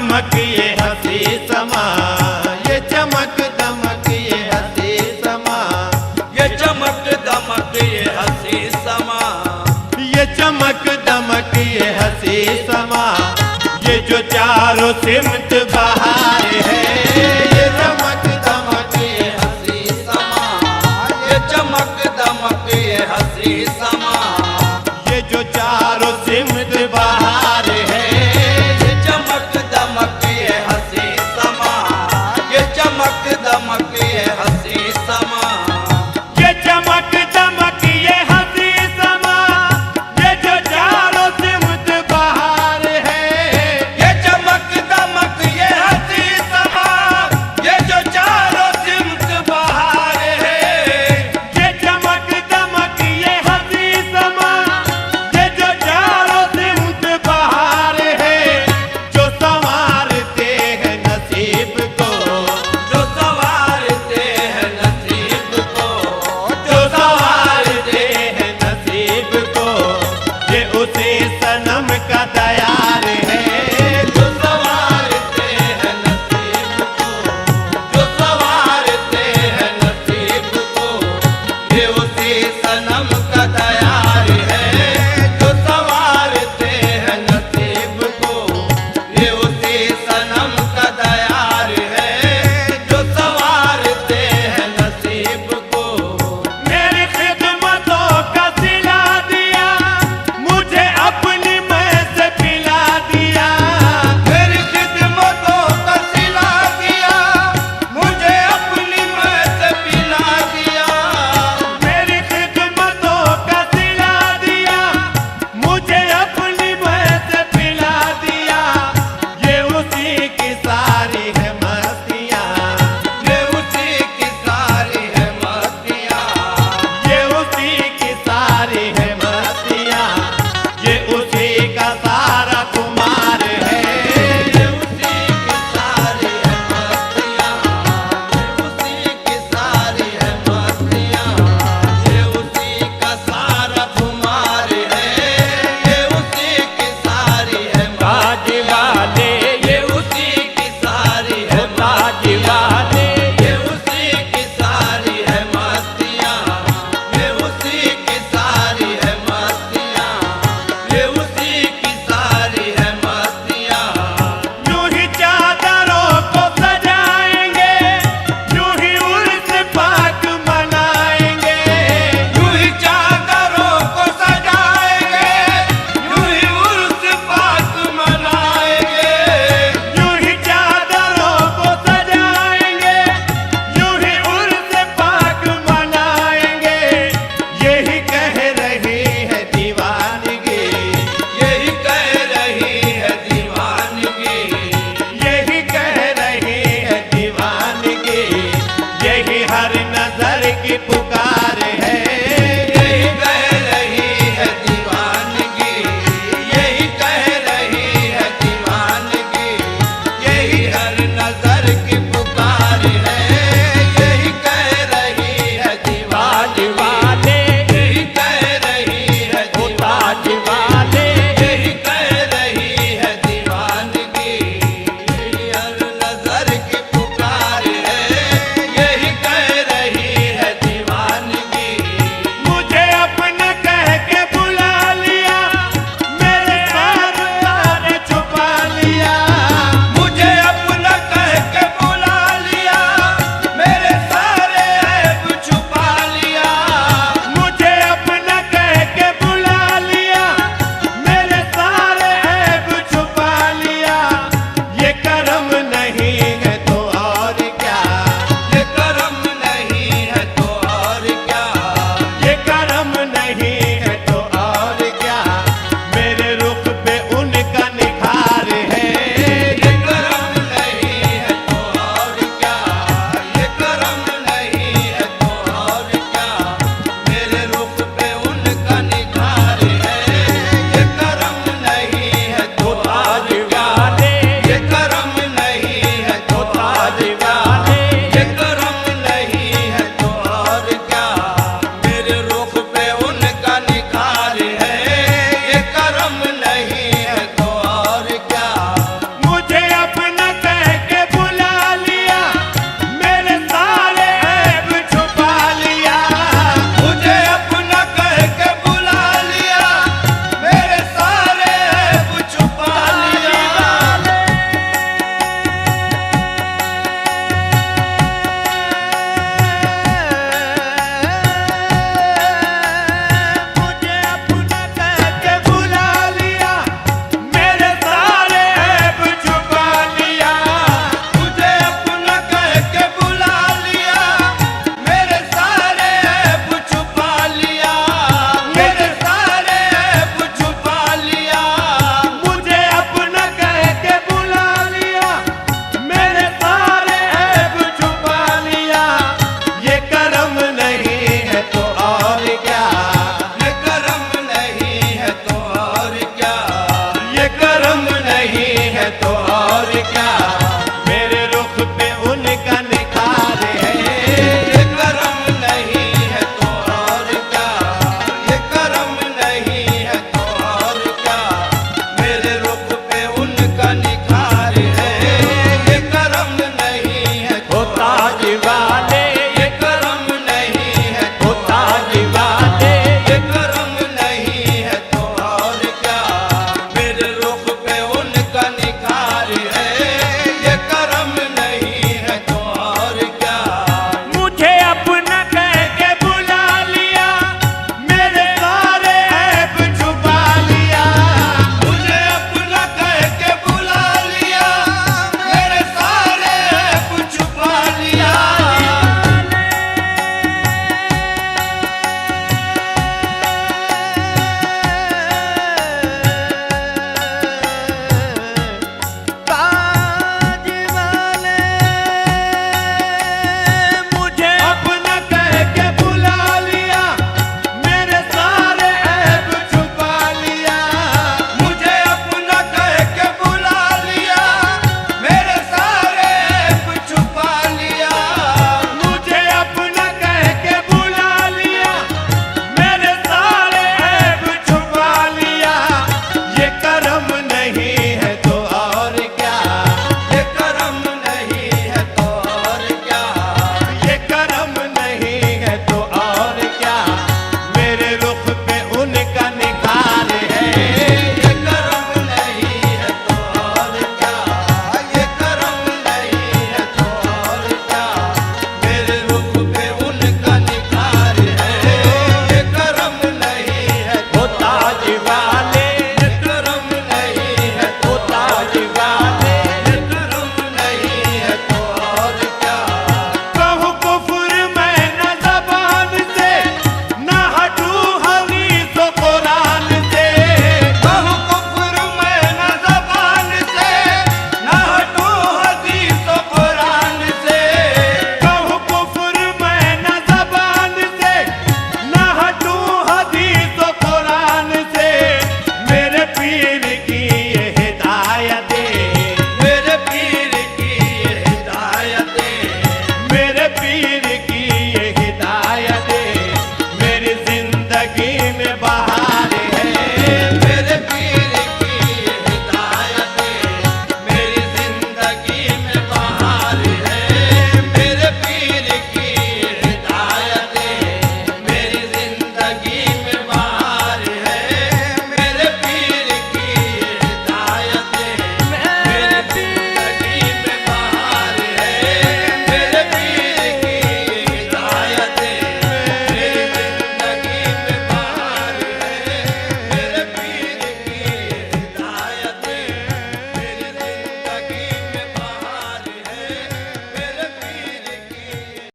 दमक ये हंसी समा, ये चमक दमक ये हंसी समा, ये चमक दमक ये हंसी समा, ये चमक दमक ये हंसी समा, ये जो चारों सिमत बहार है। ये चमक दमक ये हंसी समा, ये चमक दमक ये हंसी समा, ये जो चारों सिमत बहार है। ये चमक दमक ये हंसी समा, ये चमक दमक ये हंसी समा, ये चमक दमक ये हंसी समा, ये जो चारों सिमत बहार है। ये चमक दमक ये हंसी समा, ये जो चारों सिमत बहार है। ये चमक दमक ये हंसी समा, ये जो चारों सिमत बहार है। जो संवारते हैं नसीब को, जो संवारते हैं नसीब को, जो संवारते हैं नसीब को, ये उसी सनम का तैयार है। जो संवारते हैं नसीब को, जो संवारते हैं नसीब को, ये उसी सनम का तैयार है। जो संवारते हैं नसीब को, ये उसी सनम का तैयार है। जो संवारते हैं नसीब को, मेरी खिदमतों का सिला दिया, मुझे अपनी मैं से पिला दिया। मेरी खिदमतों का सिला दिया, मुझे अपनी मैं से पिला दिया। मेरी खिदमतों का सिला दिया, मुझे अपनी मैं से पिला दिया। ये उसी की सारी है मस्तियाँ, ये उसी की सारी है मस्तियाँ, ये उसी की सारी है मस्तियाँ, ये उसी का सारा कुमार है। ये उसी की सारी है मस्तियाँ, ये उसी की सारी है मस्तियाँ, ये उसी का सारा खुमार है। ये उसी की सारी है ताज वाले ये उसी की सारी है ताज वाले ये उसी की सारी है मस्तियाँ, ये उसी की सारी है मस्तियाँ, ये उसी की सारी है मस्तियाँ। यूं ही चादरों को सजाएंगे, यूं ही उर्स पाक मनाएंगे। यूं ही चादरों को सजाएंगे, यूं ही उर्स पाक मनाएंगे। यूं ही चादरों को सजाएंगे, यूं ही उर्स पाक मनाएंगे। यही कह रही है दीवानगी, यही कह रही है दीवानगी, यही कह रही है दीवानगी, यही हर